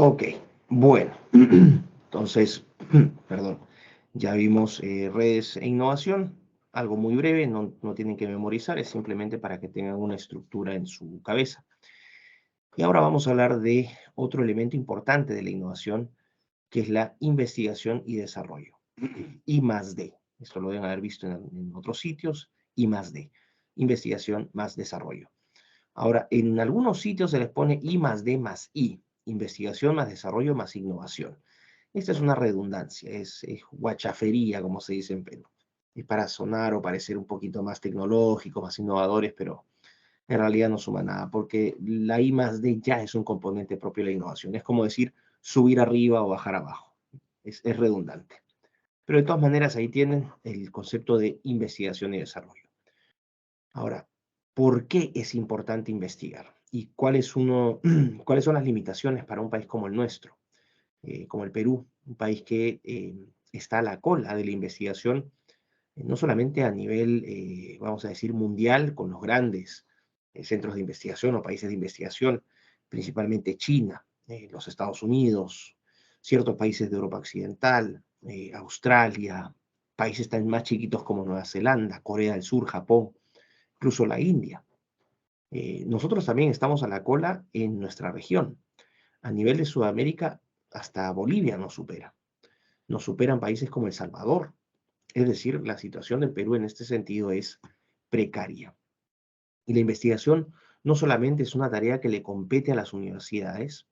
Ok, bueno, entonces, perdón, ya vimos redes e innovación, algo muy breve, no tienen que memorizar, es simplemente para que tengan una estructura en su cabeza. Y ahora vamos a hablar de otro elemento importante de la innovación, que es la investigación y desarrollo. I más D. Esto lo deben haber visto en otros sitios. I más D. Investigación más desarrollo. Ahora, en algunos sitios se les pone I más D más I. Investigación más desarrollo más innovación. Esta es una redundancia, es guachafería, como se dice en Perú. Es para sonar o parecer un poquito más tecnológicos, más innovadores, pero en realidad no suma nada, porque la I más D ya es un componente propio de la innovación. Es como decir subir arriba o bajar abajo. Es redundante. Pero de todas maneras, ahí tienen el concepto de investigación y desarrollo. Ahora, ¿por qué es importante investigar? ¿Y cuáles son las limitaciones para un país como el nuestro, como el Perú, un país que está a la cola de la investigación, no solamente a nivel, vamos a decir, mundial, con los grandes centros de investigación o países de investigación, principalmente China, los Estados Unidos, ciertos países de Europa Occidental, Australia, países tan más chiquitos como Nueva Zelanda, Corea del Sur, Japón, incluso la India. Nosotros también estamos a la cola en nuestra región. A nivel de Sudamérica, hasta Bolivia nos supera. Nos superan países como El Salvador. Es decir, la situación del Perú en este sentido es precaria. Y la investigación no solamente es una tarea que le compete a las universidades,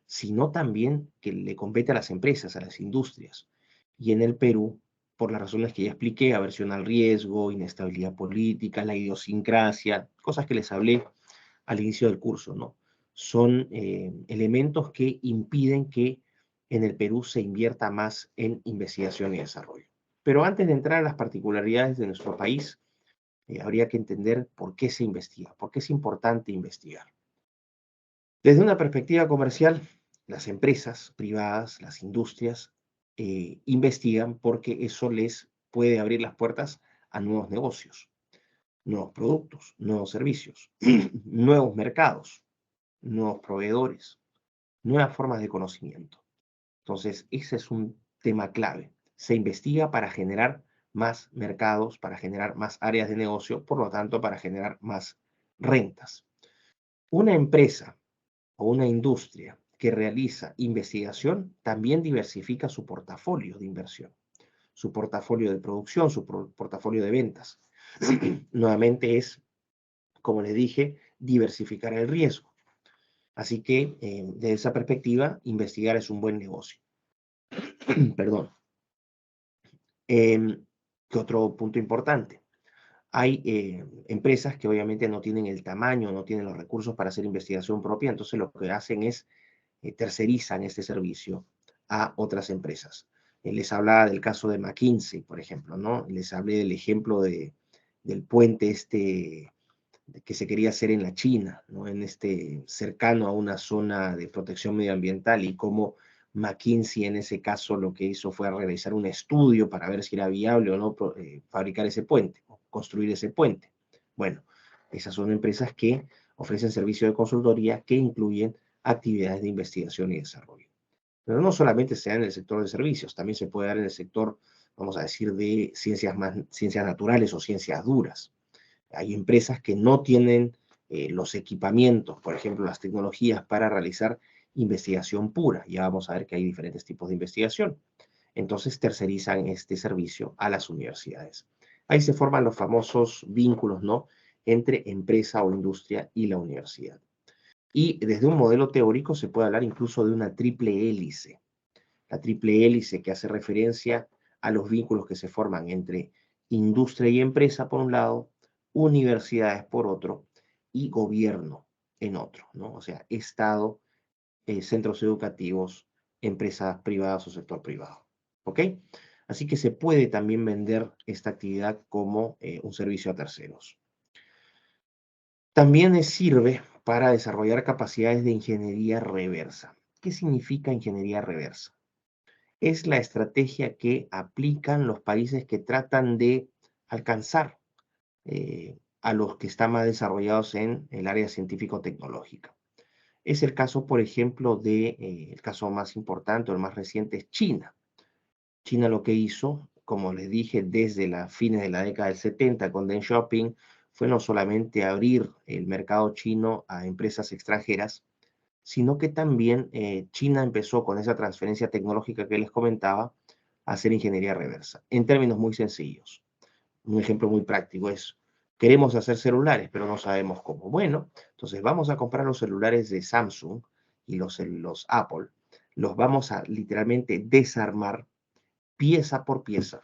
sino también que le compete a las empresas, a las industrias. Y en el Perú, por las razones que ya expliqué, aversión al riesgo, inestabilidad política, la idiosincrasia, cosas que les hablé al inicio del curso, ¿no? Son elementos que impiden que en el Perú se invierta más en investigación y desarrollo. Pero antes de entrar a las particularidades de nuestro país, habría que entender por qué se investiga, por qué es importante investigar. Desde una perspectiva comercial, las empresas privadas, las industrias, investigan porque eso les puede abrir las puertas a nuevos negocios, nuevos productos, nuevos servicios, nuevos mercados, nuevos proveedores, nuevas formas de conocimiento. Entonces, ese es un tema clave. Se investiga para generar más mercados, para generar más áreas de negocio, por lo tanto, para generar más rentas. Una empresa o una industria que realiza investigación también diversifica su portafolio de inversión, su portafolio de producción, su portafolio de ventas. Nuevamente es, como les dije, diversificar el riesgo. Así que, de esa perspectiva, investigar es un buen negocio. Perdón. ¿Qué otro punto importante? Hay empresas que obviamente no tienen el tamaño, no tienen los recursos para hacer investigación propia, entonces lo que hacen es tercerizan este servicio a otras empresas. Les hablaba del caso de McKinsey, por ejemplo, ¿no? Les hablé del ejemplo del puente que se quería hacer en la China, ¿no? En cercano a una zona de protección medioambiental y cómo McKinsey en ese caso lo que hizo fue realizar un estudio para ver si era viable o no fabricar ese puente, construir ese puente. Bueno, esas son empresas que ofrecen servicios de consultoría que incluyen actividades de investigación y desarrollo. Pero no solamente se da en el sector de servicios, también se puede dar en el sector, vamos a decir, de ciencias naturales o ciencias duras. Hay empresas que no tienen los equipamientos, por ejemplo, las tecnologías para realizar investigación pura. Ya vamos a ver que hay diferentes tipos de investigación. Entonces tercerizan este servicio a las universidades. Ahí se forman los famosos vínculos, ¿no? Entre empresa o industria y la universidad. Y desde un modelo teórico se puede hablar incluso de una triple hélice. La triple hélice que hace referencia a los vínculos que se forman entre industria y empresa por un lado, universidades por otro y gobierno en otro, ¿no? O sea, Estado, centros educativos, empresas privadas o sector privado. ¿Ok? Así que se puede también vender esta actividad como un servicio a terceros. También sirve para desarrollar capacidades de ingeniería reversa. ¿Qué significa ingeniería reversa? Es la estrategia que aplican los países que tratan de alcanzar a los que están más desarrollados en el área científico-tecnológica. Es el caso, por ejemplo, el caso más importante o el más reciente es China. China lo que hizo, como les dije, desde las fines de la década del 70 con Deng Xiaoping, fue no solamente abrir el mercado chino a empresas extranjeras, sino que también China empezó con esa transferencia tecnológica que les comentaba a hacer ingeniería reversa. En términos muy sencillos, un ejemplo muy práctico es, queremos hacer celulares, pero no sabemos cómo. Bueno, entonces vamos a comprar los celulares de Samsung y los Apple, los vamos a literalmente desarmar pieza por pieza,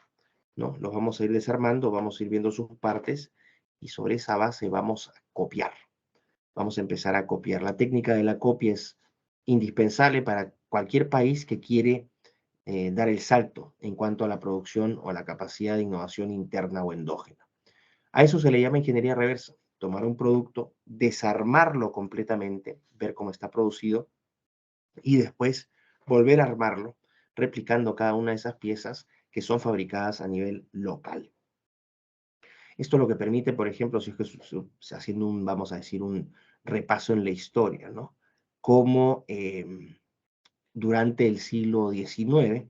¿no? Los vamos a ir desarmando, vamos a ir viendo sus partes y sobre esa base vamos a copiar. Vamos a empezar a copiar. La técnica de la copia es indispensable para cualquier país que quiere dar el salto en cuanto a la producción o a la capacidad de innovación interna o endógena. A eso se le llama ingeniería reversa. Tomar un producto, desarmarlo completamente, ver cómo está producido y después volver a armarlo, replicando cada una de esas piezas que son fabricadas a nivel local. Esto lo que permite, por ejemplo, si es que haciendo vamos a decir, un repaso en la historia, ¿no? Cómo durante el siglo XIX,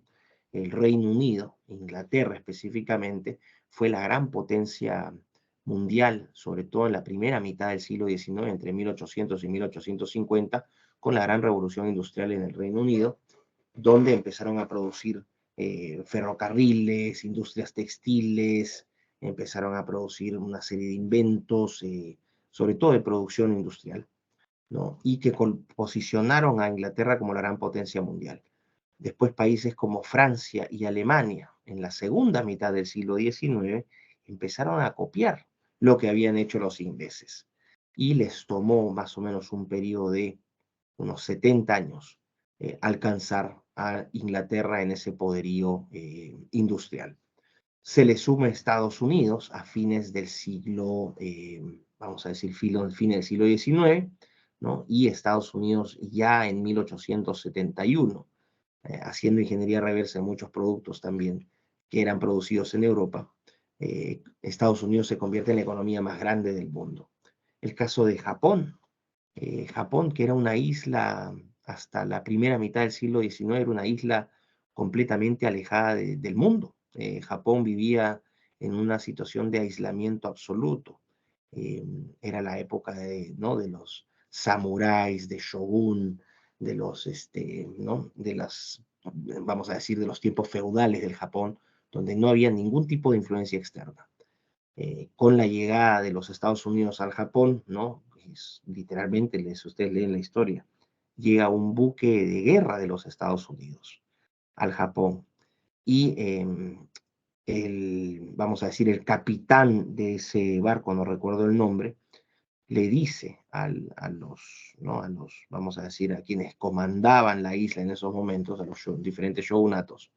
el Reino Unido, Inglaterra específicamente, fue la gran potencia mundial, sobre todo en la primera mitad del siglo XIX, entre 1800 y 1850, con la gran revolución industrial en el Reino Unido, donde empezaron a producir ferrocarriles, industrias textiles, empezaron a producir una serie de inventos, sobre todo de producción industrial, ¿no? Y que posicionaron a Inglaterra como la gran potencia mundial. Después países como Francia y Alemania, en la segunda mitad del siglo XIX, empezaron a copiar lo que habían hecho los ingleses. Y les tomó más o menos un periodo de unos 70 años alcanzar a Inglaterra en ese poderío industrial. Se le suma Estados Unidos a fines del siglo, vamos a decir, fines del siglo XIX, ¿no? Y Estados Unidos ya en 1871, haciendo ingeniería reversa en muchos productos también que eran producidos en Europa. Estados Unidos se convierte en la economía más grande del mundo. El caso de Japón, Japón, que era una isla hasta la primera mitad del siglo XIX, era una isla completamente alejada del mundo. Japón vivía en una situación de aislamiento absoluto. Eh, Era la época ¿no? de los samuráis, de shogun, de los, ¿no? de las, vamos a decir, de los tiempos feudales del Japón, donde no había ningún tipo de influencia externa. Con la llegada de los Estados Unidos al Japón, ¿no? Literalmente, ustedes leen la historia, llega un buque de guerra de los Estados Unidos al Japón y vamos a decir, el capitán de ese barco, no recuerdo el nombre, le dice ¿no? Vamos a decir, a quienes comandaban la isla en esos momentos, a los diferentes shogunatos,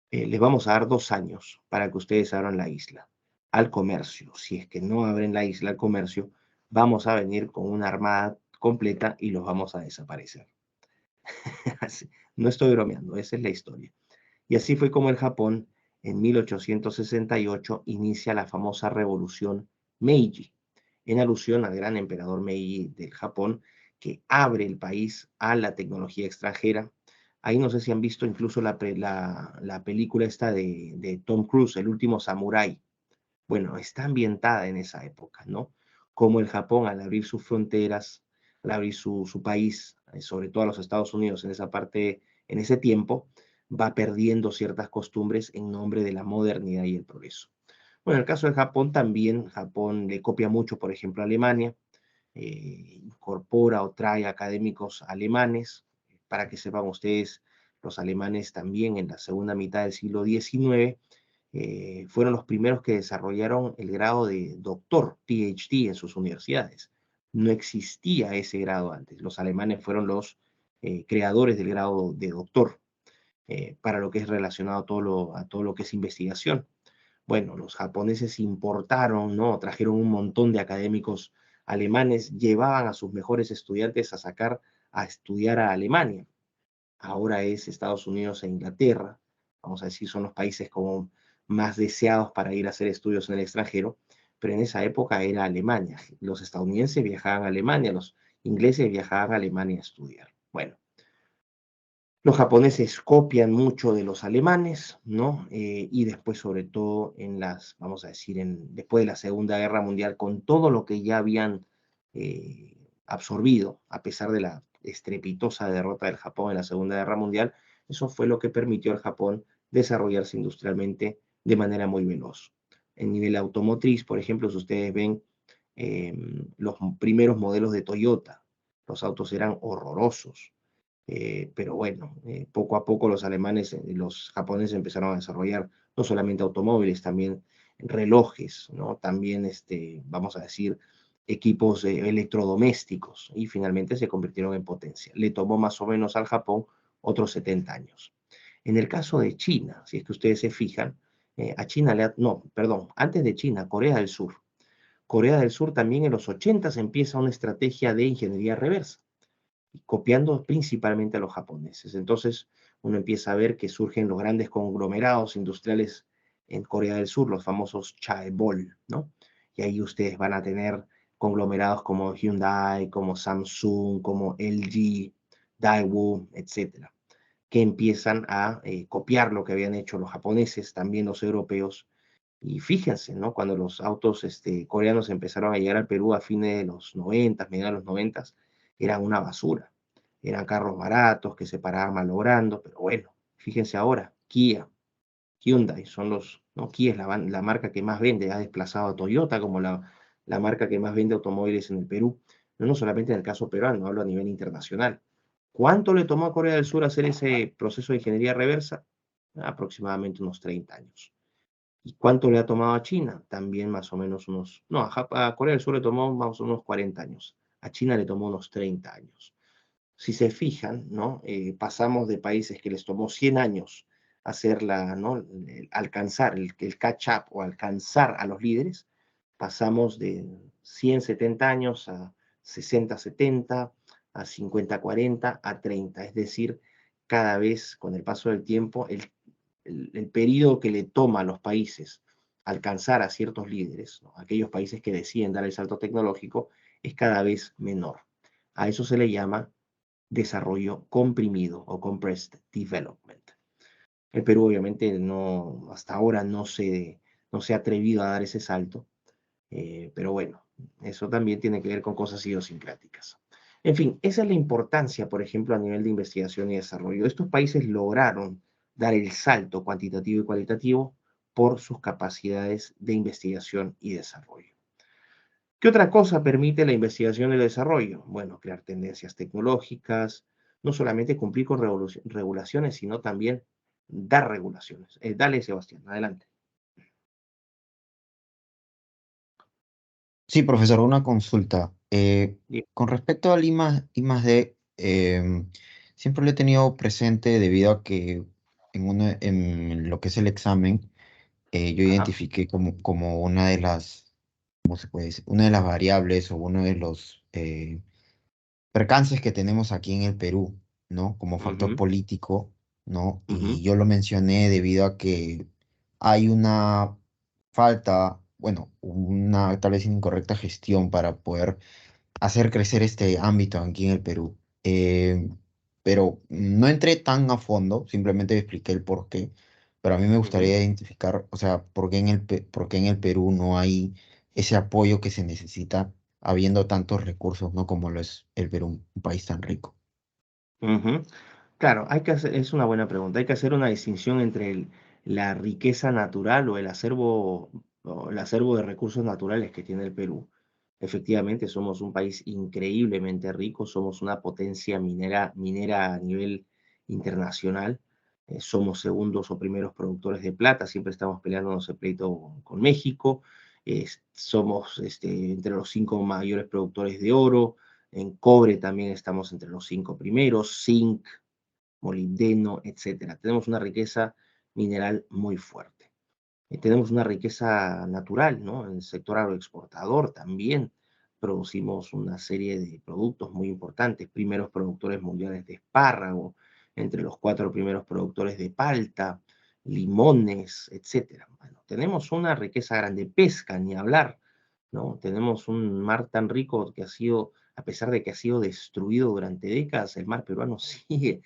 les vamos a dar 2 años para que ustedes abran la isla al comercio. Si es que no abren la isla al comercio, vamos a venir con una armada completa y los vamos a desaparecer. No estoy bromeando, esa es la historia. Y así fue como el Japón, en 1868, inicia la famosa revolución Meiji, en alusión al gran emperador Meiji del Japón, que abre el país a la tecnología extranjera. Ahí no sé si han visto incluso la película esta de Tom Cruise, El último samurái. Bueno, está ambientada en esa época, ¿no? Como el Japón, al abrir sus fronteras, al abrir su país, sobre todo a los Estados Unidos en esa parte, en ese tiempo, va perdiendo ciertas costumbres en nombre de la modernidad y el progreso. Bueno, en el caso del Japón también, Japón le copia mucho, por ejemplo, a Alemania, incorpora o trae académicos alemanes, para que sepan ustedes, los alemanes también en la segunda mitad del siglo XIX fueron los primeros que desarrollaron el grado de doctor, PhD, en sus universidades. No existía ese grado antes. Los alemanes fueron los creadores del grado de doctor para lo que es relacionado a todo lo que es investigación. Bueno, los japoneses importaron, ¿no? Trajeron un montón de académicos alemanes, llevaban a sus mejores estudiantes a estudiar a Alemania. Ahora es Estados Unidos e Inglaterra, vamos a decir, son los países como más deseados para ir a hacer estudios en el extranjero, pero en esa época era Alemania. Los estadounidenses viajaban a Alemania, los ingleses viajaban a Alemania a estudiar. Bueno, los japoneses copian mucho de los alemanes, ¿no? Y después, sobre todo, vamos a decir, después de la Segunda Guerra Mundial, con todo lo que ya habían absorbido, a pesar de la estrepitosa derrota del Japón en la Segunda Guerra Mundial, eso fue lo que permitió al Japón desarrollarse industrialmente de manera muy veloz. En nivel automotriz, por ejemplo, si ustedes ven los primeros modelos de Toyota, los autos eran horrorosos. Pero bueno, poco a poco los alemanes y los japoneses empezaron a desarrollar no solamente automóviles, también relojes, ¿no? También, vamos a decir, equipos electrodomésticos y finalmente se convirtieron en potencia. Le tomó más o menos al Japón otros 70 años. En el caso de China, si es que ustedes se fijan, a China no, perdón, antes de China, Corea del Sur. Corea del Sur también en los 80 empieza una estrategia de ingeniería reversa copiando principalmente a los japoneses. Entonces, uno empieza a ver que surgen los grandes conglomerados industriales en Corea del Sur, los famosos chaebol, ¿no? Y ahí ustedes van a tener conglomerados como Hyundai, como Samsung, como LG, Daewoo, etcétera, que empiezan a copiar lo que habían hecho los japoneses, también los europeos. Y fíjense, ¿no? Cuando los autos coreanos empezaron a llegar al Perú a fines de los 90, mediados de los 90, eran una basura. Eran carros baratos que se paraban malogrando, pero bueno, fíjense ahora, Kia, Hyundai son ¿no? Kia es la marca que más vende, ha desplazado a Toyota como la marca que más vende automóviles en el Perú. No solamente en el caso peruano, hablo a nivel internacional. ¿Cuánto le tomó a Corea del Sur hacer ese proceso de ingeniería reversa? Aproximadamente unos 30 años. ¿Y cuánto le ha tomado a China? También más o menos no, a Corea del Sur le tomó más o menos 40 años. A China le tomó unos 30 años. Si se fijan, ¿no? Pasamos de países que les tomó 100 años ¿no? Alcanzar el catch-up o alcanzar a los líderes, pasamos de 170 años a 60-70, a 50-40, a 30. Es decir, cada vez con el paso del tiempo, el periodo que le toma a los países alcanzar a ciertos líderes, ¿no? Aquellos países que deciden dar el salto tecnológico, es cada vez menor. A eso se le llama desarrollo comprimido o compressed development. El Perú obviamente no, hasta ahora no se ha atrevido a dar ese salto, pero bueno, eso también tiene que ver con cosas idiosincráticas. En fin, esa es la importancia, por ejemplo, a nivel de investigación y desarrollo. Estos países lograron dar el salto cuantitativo y cualitativo por sus capacidades de investigación y desarrollo. ¿Qué otra cosa permite la investigación y el desarrollo? Bueno, crear tendencias tecnológicas, no solamente cumplir con regulaciones, sino también dar regulaciones. Dale, Sebastián, adelante. Sí, profesor, una consulta. Bien. Con respecto al I+D, siempre lo he tenido presente debido a que en lo que es el examen, yo Ajá. identifiqué como una de las, ¿cómo se puede decir? Una de las variables o uno de los percances que tenemos aquí en el Perú, ¿no? Como factor Ujú, político, ¿no? ujú, Y yo lo mencioné debido a que hay una falta, bueno, una tal vez incorrecta gestión para poder hacer crecer este ámbito aquí en el Perú. Pero no entré tan a fondo, simplemente expliqué el por qué. Pero a mí me ujú. gustaría identificar, o sea, por qué en el Perú no hay ese apoyo que se necesita habiendo tantos recursos, ¿no? Como lo es el Perú, un país tan rico. Ujú. Claro, es una buena pregunta. Hay que hacer una distinción entre la riqueza natural o el acervo de recursos naturales que tiene el Perú. Efectivamente, somos un país increíblemente rico, somos una potencia minera a nivel internacional. Somos segundos o primeros productores de plata, siempre estamos peleándonos el pleito con México. Somos entre los 5 mayores productores de oro. En cobre también estamos entre los 5 primeros, zinc, molibdeno, etcétera. Tenemos una riqueza mineral muy fuerte. Tenemos una riqueza natural, ¿no? En el sector agroexportador también producimos una serie de productos muy importantes, primeros productores mundiales de espárrago, entre los 4 primeros productores de palta, limones, etcétera. Bueno, tenemos una riqueza grande, pesca, ni hablar, ¿no? Tenemos un mar tan rico que ha sido a pesar de que ha sido destruido durante décadas, el mar peruano sigue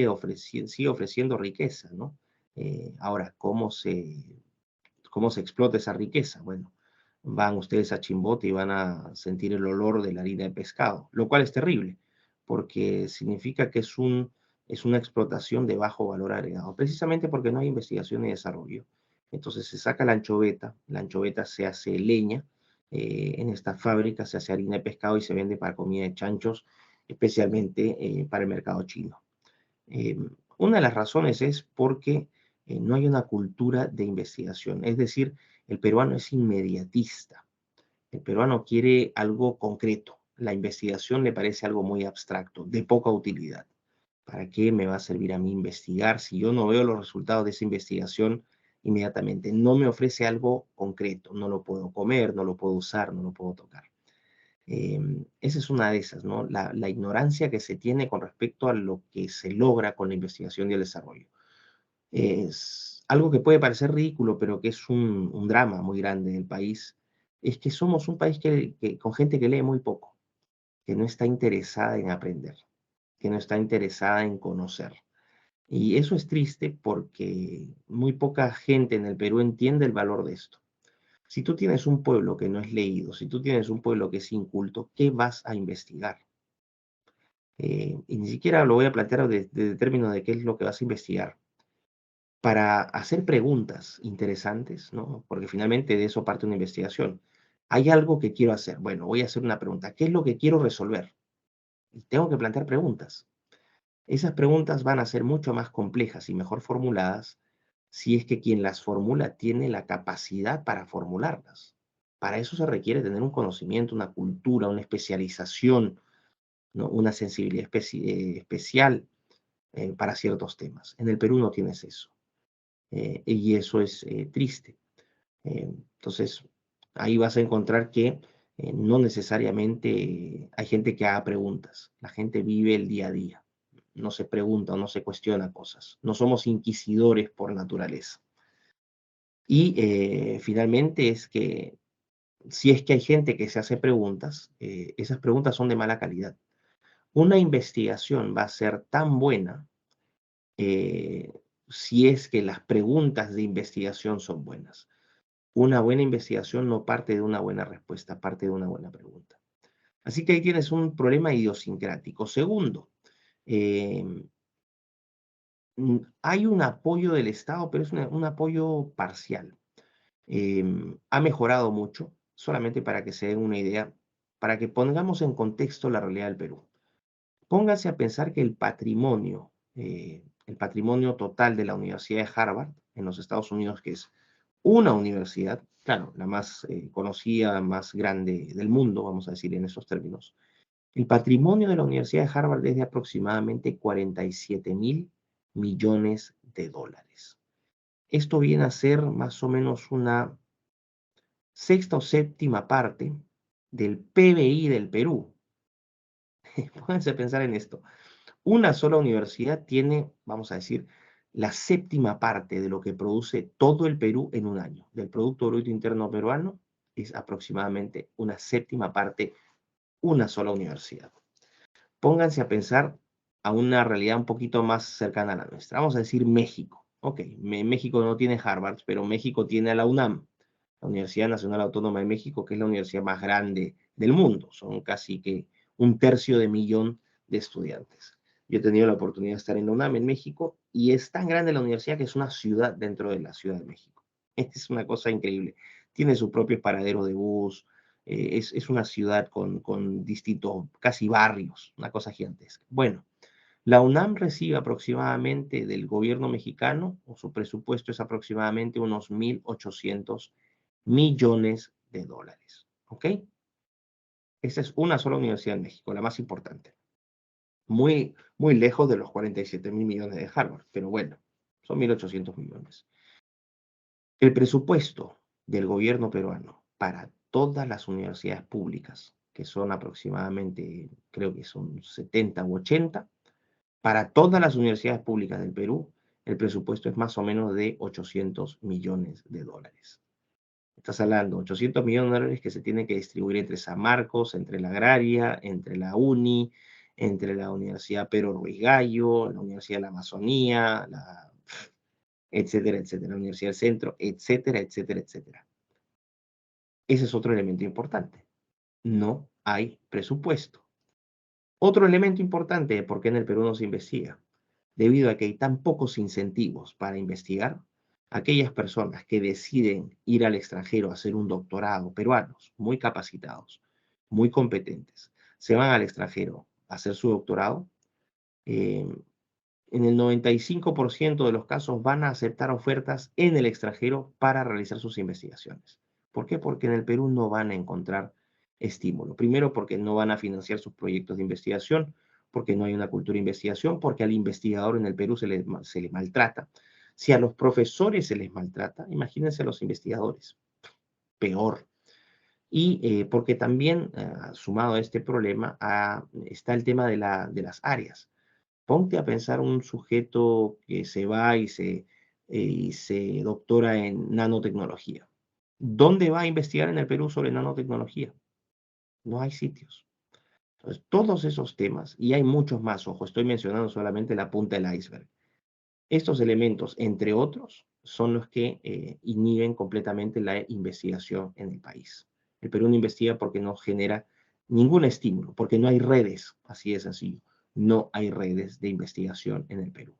ofreciendo riqueza, ¿no? Ahora, ¿cómo se explota esa riqueza? Bueno, van ustedes a Chimbote y van a sentir el olor de la harina de pescado, lo cual es terrible, porque significa que es una explotación de bajo valor agregado, precisamente porque no hay investigación y desarrollo. Entonces se saca la anchoveta se hace leña, en esta fábrica se hace harina de pescado y se vende para comida de chanchos, especialmente para el mercado chino. Eh, una de las razones es porque no hay una cultura de investigación, es decir, el peruano es inmediatista, el peruano quiere algo concreto, la investigación le parece algo muy abstracto, de poca utilidad. ¿Para qué me va a servir a mí investigar si yo no veo los resultados de esa investigación inmediatamente? No me ofrece algo concreto, no lo puedo comer, no lo puedo usar, no lo puedo tocar. Esa es una de esas, ¿no? La ignorancia que se tiene con respecto a lo que se logra con la investigación y el desarrollo. Es algo que puede parecer ridículo, pero que es un drama muy grande del país, es que somos un país con gente que lee muy poco, que no está interesada en aprender, que no está interesada en conocer. Y eso es triste porque muy poca gente en el Perú entiende el valor de esto. Si tú tienes un pueblo que no es leído, si tú tienes un pueblo que es inculto, ¿qué vas a investigar? Y ni siquiera lo voy a plantear desde el término de qué es lo que vas a investigar. Para hacer preguntas interesantes, ¿no? Porque finalmente de eso parte una investigación. Hay algo que quiero hacer. Bueno, voy a hacer una pregunta. ¿Qué es lo que quiero resolver? Y tengo que plantear preguntas. Esas preguntas van a ser mucho más complejas y mejor formuladas si es que quien las formula tiene la capacidad para formularlas. Para eso se requiere tener un conocimiento, una cultura, una especialización, ¿no? Una sensibilidad especial para ciertos temas. En el Perú no tienes eso. Y eso es triste. Entonces, ahí vas a encontrar que no necesariamente hay gente que haga preguntas. La gente vive el día a día. No se pregunta o no se cuestiona cosas. No somos inquisidores por naturaleza. Y finalmente es que si es que hay gente que se hace preguntas, esas preguntas son de mala calidad. Una investigación va a ser tan buena eh, si es que las preguntas de investigación son buenas. Una buena investigación no parte de una buena respuesta, parte de una buena pregunta. Así que ahí tienes un problema idiosincrático. Segundo, eh, hay un apoyo del Estado, pero es un apoyo parcial. Ha mejorado mucho, solamente para que se den una idea, para que pongamos en contexto la realidad del Perú. Pónganse a pensar que el patrimonio total de la Universidad de Harvard en los Estados Unidos, que es una universidad, claro, la más conocida, más grande del mundo, vamos a decir en esos términos, el patrimonio de la Universidad de Harvard es de aproximadamente 47.000 millones de dólares. Esto viene a ser más o menos una sexta o séptima parte del PBI del Perú. Pónganse a pensar en esto. Una sola universidad tiene, vamos a decir, la séptima parte de lo que produce todo el Perú en un año. Del Producto Bruto Interno peruano es aproximadamente una séptima parte una sola universidad. Pónganse a pensar a una realidad un poquito más cercana a la nuestra. Vamos a decir México. Ok, México no tiene Harvard, pero México tiene a la UNAM, la Universidad Nacional Autónoma de México, que es la universidad más grande del mundo. Son casi que 1/3 de millón de estudiantes. Yo he tenido la oportunidad de estar en la UNAM en México y es tan grande la universidad que es una ciudad dentro de la Ciudad de México. Es una cosa increíble. Tiene sus propios paraderos de bus, es una ciudad con distintos, casi barrios, una cosa gigantesca. Bueno, la UNAM recibe aproximadamente del gobierno mexicano, o su presupuesto es aproximadamente unos 1.800 millones de dólares. ¿Ok? Esta es una sola universidad en México, la más importante. Muy, muy lejos de los 47.000 millones de Harvard, pero bueno, son 1.800 millones. El presupuesto del gobierno peruano para todas las universidades públicas, que son aproximadamente, creo que son 70 u 80, para todas las universidades públicas del Perú, el presupuesto es más o menos de 800 millones de dólares. Estás hablando de 800 millones de dólares que se tienen que distribuir entre San Marcos, entre la Agraria, entre la UNI, entre la Universidad Pedro Ruiz Gallo, la Universidad de la Amazonía, etcétera, etcétera, la Universidad del Centro, etcétera, etcétera, etcétera. Ese es otro elemento importante. No hay presupuesto. Otro elemento importante de por qué en el Perú no se investiga, debido a que hay tan pocos incentivos para investigar, aquellas personas que deciden ir al extranjero a hacer un doctorado, peruanos, muy capacitados, muy competentes, se van al extranjero a hacer su doctorado, eh, en el 95% de los casos van a aceptar ofertas en el extranjero para realizar sus investigaciones. ¿Por qué? Porque en el Perú no van a encontrar estímulo. Primero, porque no van a financiar sus proyectos de investigación, porque no hay una cultura de investigación, porque al investigador en el Perú se le maltrata. Si a los profesores se les maltrata, imagínense a los investigadores. Peor. Y porque también, sumado a este problema, está el tema de las áreas. Ponte a pensar un sujeto que se va y se doctora en nanotecnología. ¿Dónde va a investigar en el Perú sobre nanotecnología? No hay sitios. Entonces, todos esos temas, y hay muchos más, ojo, estoy mencionando solamente la punta del iceberg. Estos elementos, entre otros, son los que inhiben completamente la investigación en el país. El Perú no investiga porque no genera ningún estímulo, porque no hay redes, así de sencillo. No hay redes de investigación en el Perú.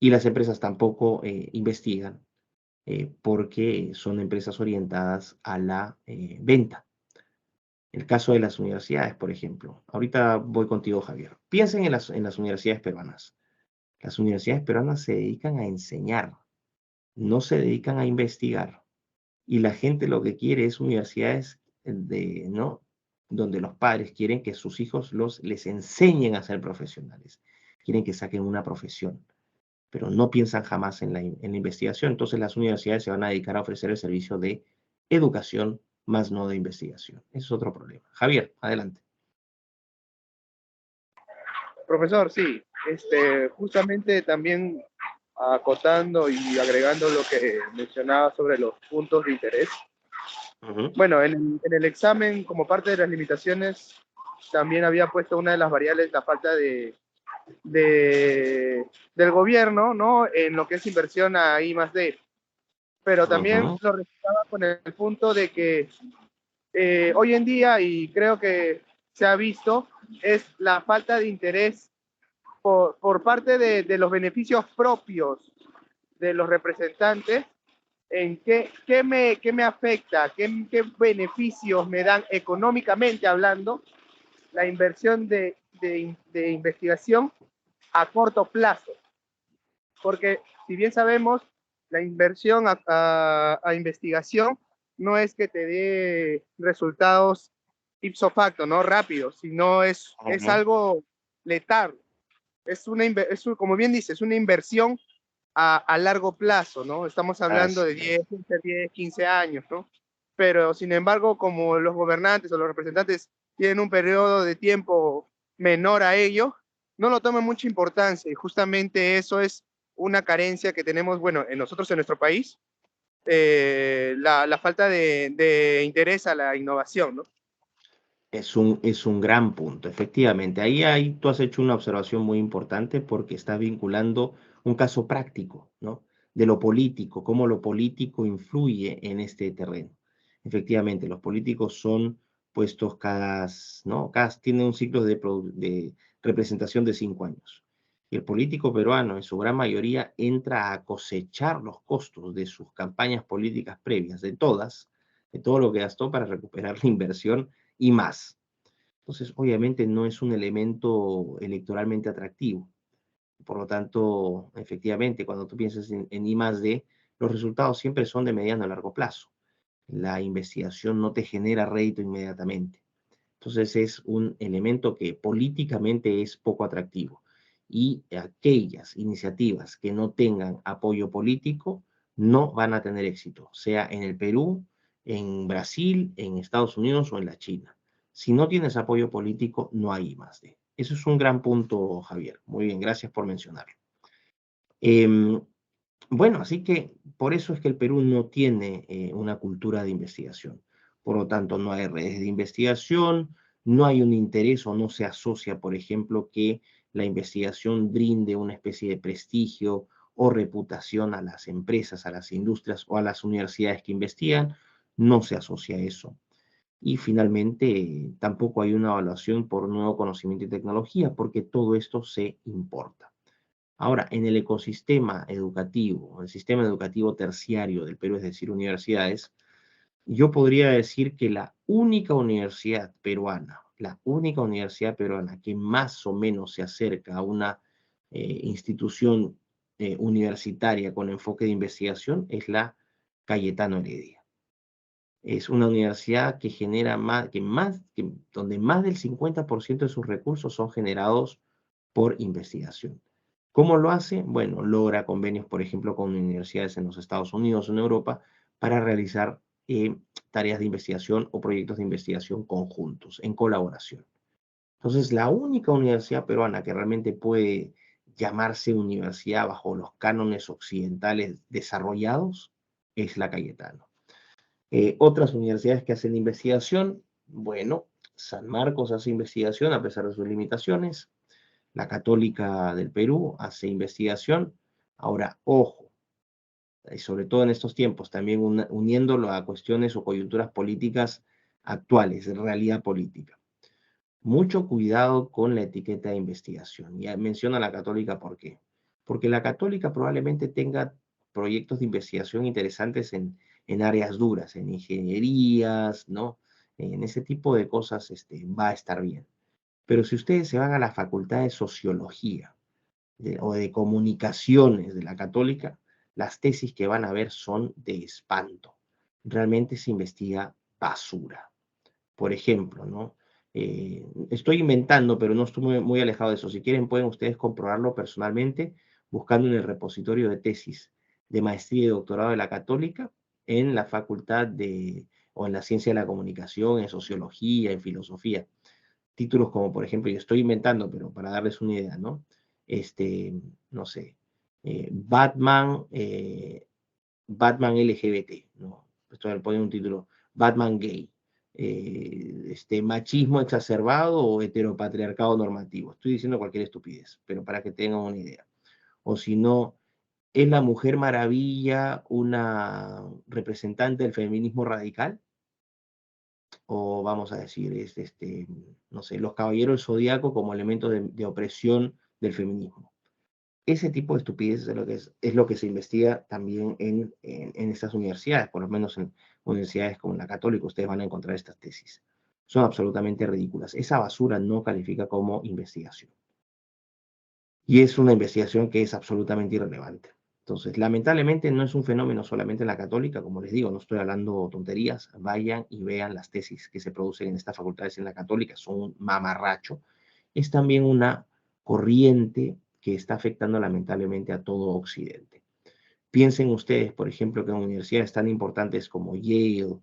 Y las empresas tampoco investigan porque son empresas orientadas a la venta. El caso de las universidades, por ejemplo. Ahorita voy contigo, Javier. Piensen en las universidades peruanas. Las universidades peruanas se dedican a enseñar, no se dedican a investigar. Y la gente lo que quiere es universidades ¿no? Donde los padres quieren que sus hijos les enseñen a ser profesionales. Quieren que saquen una profesión, pero no piensan jamás en la investigación. Entonces las universidades se van a dedicar a ofrecer el servicio de educación, más no de investigación. Ese es otro problema. Javier, adelante. Profesor, sí, justamente también acotando y agregando lo que mencionaba sobre los puntos de interés. Bueno, en el examen, como parte de las limitaciones, también había puesto una de las variables, la falta del gobierno, ¿no? En lo que es inversión a I+D. Pero también lo resultaba con el punto de que hoy en día, y creo que se ha visto, es la falta de interés por parte de los beneficios propios de los representantes en qué me afecta, qué beneficios me dan económicamente hablando la inversión de investigación a corto plazo. Porque si bien sabemos, la inversión a investigación no es que te dé resultados ipso facto, ¿no? Rápidos, sino es algo letal. Como bien dice, es una inversión a largo plazo, ¿no? Estamos hablando de 10, 15 años, ¿no? Pero, sin embargo, como los gobernantes o los representantes tienen un periodo de tiempo menor a ello, no lo toman mucha importancia y justamente eso es una carencia que tenemos, bueno, en nosotros en nuestro país, la falta de interés a la innovación, ¿no? Es un gran punto, efectivamente. Ahí tú has hecho una observación muy importante porque estás vinculando un caso práctico, ¿no? De lo político, cómo lo político influye en este terreno. Efectivamente, los políticos son puestos ¿no? Tienen un ciclo de representación de 5 años. Y el político peruano, en su gran mayoría, entra a cosechar los costos de sus campañas políticas previas, de todo lo que gastó para recuperar la inversión y más. Entonces, obviamente no es un elemento electoralmente atractivo. Por lo tanto, efectivamente, cuando tú piensas en I+D, los resultados siempre son de mediano a largo plazo. La investigación no te genera rédito inmediatamente. Entonces, es un elemento que políticamente es poco atractivo. Y aquellas iniciativas que no tengan apoyo político no van a tener éxito, sea en el Perú, en Brasil, en Estados Unidos o en la China. Si no tienes apoyo político, no hay I+D. Eso es un gran punto, Javier. Muy bien, gracias por mencionarlo. Bueno, así que por eso es que el Perú no tiene una cultura de investigación. Por lo tanto, no hay redes de investigación, no hay un interés o no se asocia, por ejemplo, que la investigación brinde una especie de prestigio o reputación a las empresas, a las industrias o a las universidades que investigan. No se asocia a eso. Y finalmente, tampoco hay una evaluación por nuevo conocimiento y tecnología, porque todo esto se importa. Ahora, en el ecosistema educativo, el sistema educativo terciario del Perú, es decir, universidades, yo podría decir que la única universidad peruana que más o menos se acerca a una institución universitaria con enfoque de investigación es la Cayetano Heredia. Es una universidad que genera donde más del 50% de sus recursos son generados por investigación. ¿Cómo lo hace? Bueno, logra convenios, por ejemplo, con universidades en los Estados Unidos o en Europa para realizar tareas de investigación o proyectos de investigación conjuntos, en colaboración. Entonces, la única universidad peruana que realmente puede llamarse universidad bajo los cánones occidentales desarrollados es la Cayetano. Otras universidades que hacen investigación, bueno, San Marcos hace investigación a pesar de sus limitaciones, la Católica del Perú hace investigación. Ahora, ojo, y sobre todo en estos tiempos, también uniéndolo a cuestiones o coyunturas políticas actuales, de realidad política. Mucho cuidado con la etiqueta de investigación. Ya menciono a la Católica, ¿por qué? Porque la Católica probablemente tenga proyectos de investigación interesantes en áreas duras, en ingenierías, ¿no? En ese tipo de cosas va a estar bien. Pero si ustedes se van a la Facultad de Sociología o de Comunicaciones de la Católica, las tesis que van a ver son de espanto. Realmente se investiga basura. Por ejemplo, ¿no? Estoy inventando, pero no estoy muy alejado de eso. Si quieren, pueden ustedes comprobarlo personalmente buscando en el repositorio de tesis de maestría y doctorado de la Católica en la facultad o en la ciencia de la comunicación, en sociología, en filosofía. Títulos como, por ejemplo, yo estoy inventando, pero para darles una idea, ¿no? No sé, Batman LGBT, ¿no? Esto le pone un título, Batman gay, machismo exacerbado o heteropatriarcado normativo. Estoy diciendo cualquier estupidez, pero para que tengan una idea. O si no, ¿es la Mujer Maravilla una representante del feminismo radical? O vamos a decir, no sé, los caballeros del zodiaco como elemento de opresión del feminismo. Ese tipo de estupideces es lo que se investiga también en estas universidades, por lo menos en universidades como la Católica, ustedes van a encontrar estas tesis. Son absolutamente ridículas. Esa basura no califica como investigación. Y es una investigación que es absolutamente irrelevante. Entonces, lamentablemente no es un fenómeno solamente en la Católica, como les digo, no estoy hablando tonterías, vayan y vean las tesis que se producen en estas facultades en la Católica, son un mamarracho. Es también una corriente que está afectando lamentablemente a todo Occidente. Piensen ustedes, por ejemplo, que en universidades tan importantes como Yale,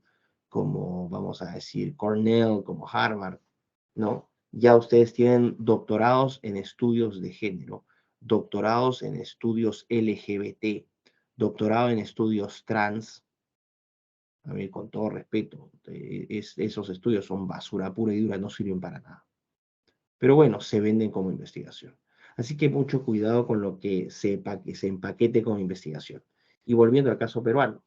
como vamos a decir Cornell, como Harvard, ¿no? Ya ustedes tienen doctorados en estudios de género, doctorados en estudios LGBT, doctorado en estudios trans. A ver, con todo respeto, esos estudios son basura pura y dura, no sirven para nada. Pero bueno, se venden como investigación. Así que mucho cuidado con lo que se empaquete como investigación. Y volviendo al caso peruano,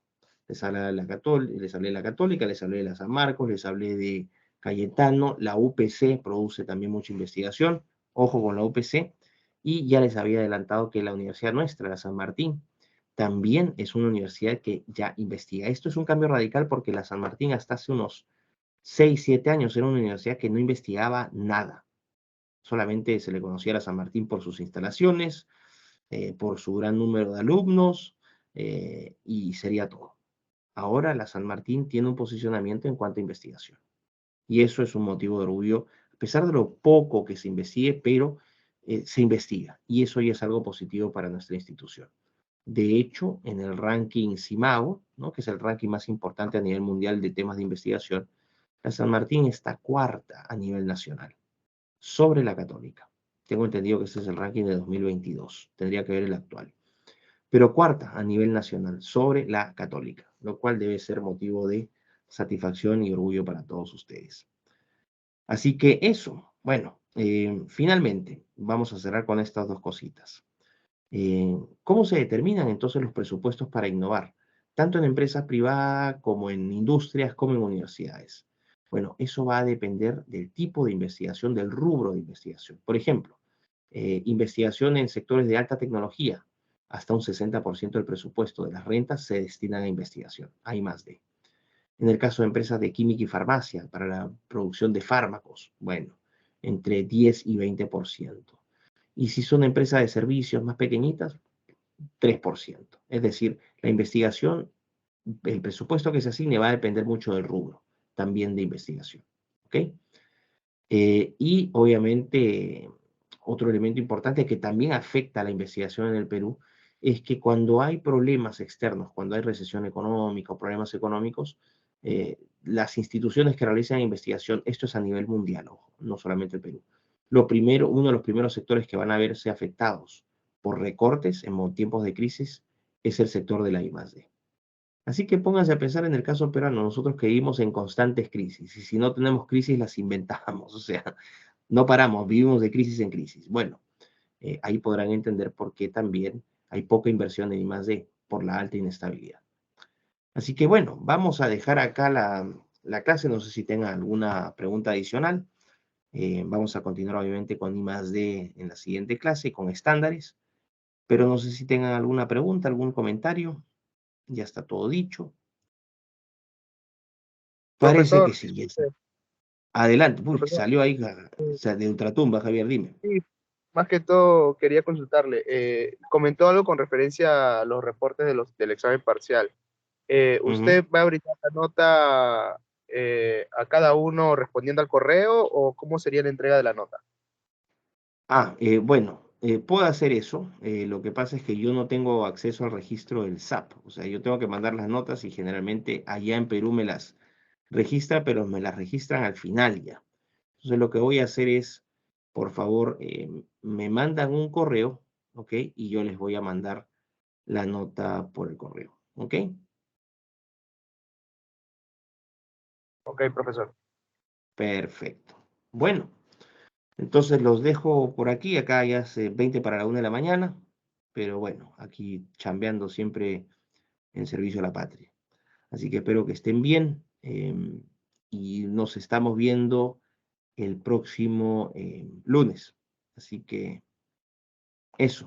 les hablé de la Católica, les hablé de la San Marcos, les hablé de Cayetano, la UPC produce también mucha investigación, ojo con la UPC, y ya les había adelantado que la universidad nuestra, la San Martín, también es una universidad que ya investiga. Esto es un cambio radical porque la San Martín hasta hace unos 6, 7 años era una universidad que no investigaba nada. Solamente se le conocía a San Martín por sus instalaciones, por su gran número de alumnos, y sería todo. Ahora la San Martín tiene un posicionamiento en cuanto a investigación. Y eso es un motivo de orgullo, a pesar de lo poco que se investigue, pero se investiga. Y eso ya es algo positivo para nuestra institución. De hecho, en el ranking CIMAGO, ¿no? Que es el ranking más importante a nivel mundial de temas de investigación, la San Martín está cuarta a nivel nacional sobre la Católica. Tengo entendido que este es el ranking de 2022. Tendría que ver el actual. pero cuarta a nivel nacional sobre la Católica, lo cual debe ser motivo de satisfacción y orgullo para todos ustedes. Así que eso, bueno, finalmente vamos a cerrar con estas dos cositas. ¿Cómo se determinan entonces los presupuestos para innovar? Tanto en empresas privadas como en industrias, como en universidades. Bueno, eso va a depender del tipo de investigación, del rubro de investigación. Por ejemplo, investigación en sectores de alta tecnología. Hasta un 60% del presupuesto de las rentas se destinan a investigación. Hay más de. En el caso de empresas de química y farmacia, para la producción de fármacos, bueno, entre 10 y 20%. Y si son empresas de servicios más pequeñitas, 3%. Es decir, la investigación, el presupuesto que se asigne va a depender mucho del rubro, también de investigación. ¿Ok? Y obviamente, otro elemento importante que también afecta a la investigación en el Perú es que cuando hay problemas externos, cuando hay recesión económica o problemas económicos, las instituciones que realizan investigación, esto es a nivel mundial, ojo, no solamente el Perú. Uno de los primeros sectores que van a verse afectados por recortes en tiempos de crisis es el sector de la I+D. Así que pónganse a pensar en el caso peruano, nosotros que vivimos en constantes crisis, y si no tenemos crisis las inventamos, o sea, no paramos, vivimos de crisis en crisis. Bueno, ahí podrán entender por qué también hay poca inversión en I+D, por la alta inestabilidad. Así que bueno, vamos a dejar acá la clase, no sé si tengan alguna pregunta adicional. Vamos a continuar obviamente con I+D en la siguiente clase, con estándares, pero no sé si tengan alguna pregunta, algún comentario. Ya está todo dicho. Parece que Profesor, sí, ya está. disculpe, Adelante, uy, profesor, salió ahí o sea, de ultratumba, Javier, dime. sí, más que todo quería consultarle. Comentó algo con referencia a los reportes del examen parcial. Ujú. ¿Usted va a brindar la nota a cada uno respondiendo al correo o cómo sería la entrega de la nota? Bueno, puedo hacer eso. Lo que pasa es que yo no tengo acceso al registro del SAP. O sea, yo tengo que mandar las notas y generalmente allá en Perú me las registra, pero me las registran al final ya. Entonces lo que voy a hacer es, por favor, me mandan un correo, ¿ok? Y yo les voy a mandar la nota por el correo, ¿ok? Ok, profesor. Perfecto. Bueno, entonces los dejo por aquí. Acá ya es 20 para la 1 de la mañana, pero bueno, aquí chambeando siempre en servicio a la patria. Así que espero que estén bien y nos estamos viendo el próximo lunes. Así que eso.